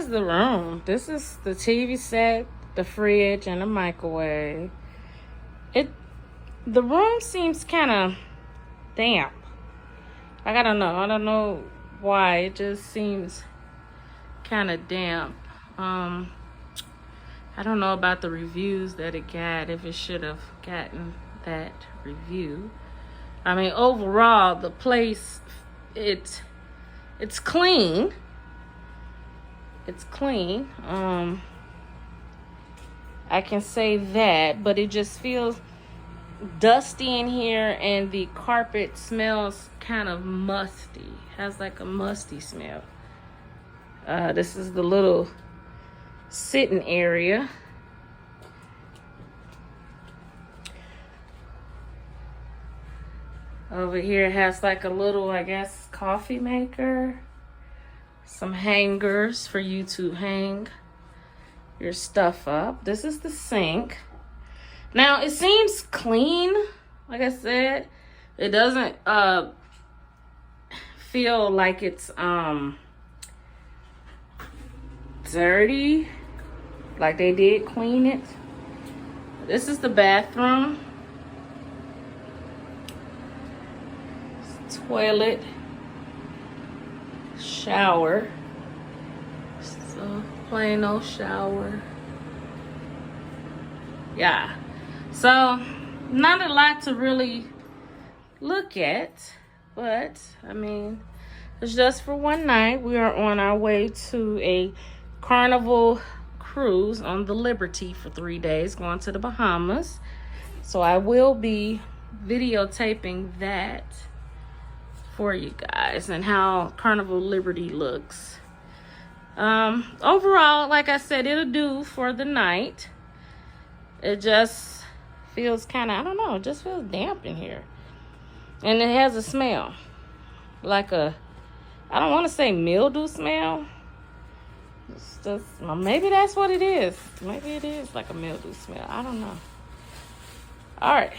is the room. This is the TV set, the fridge, and the microwave. The room seems kind of damp. Like, I don't know. I don't know why. It just seems kind of damp. I don't know about the reviews that it got, if it should have gotten that review. I mean, overall, the place, it's clean. It's clean. I can say that, but it just feels dusty in here, and the carpet smells kind of musty. Has like a musty smell. This is the little sitting area. Over here has like a little, I guess, coffee maker. Some hangers for you to hang your stuff up. This is the sink. Now, it seems clean. Like I said, it doesn't feel like it's dirty. Like they did clean it. This is the bathroom. Toilet. Shower. So plain old shower. Yeah. So not a lot to really look at, but I mean, it's just for one night. We are on our way to a Carnival cruise on the Liberty for 3 days, going to the Bahamas. So I will be videotaping that for you guys and how Carnival Liberty looks. Overall, like I said, it'll do for the night. It just feels kind of, I don't know, it just feels damp in here. And it has a smell. Like a, I don't want to say mildew smell. It's just, well, maybe that's what it is. Maybe it is like a mildew smell. I don't know. All right.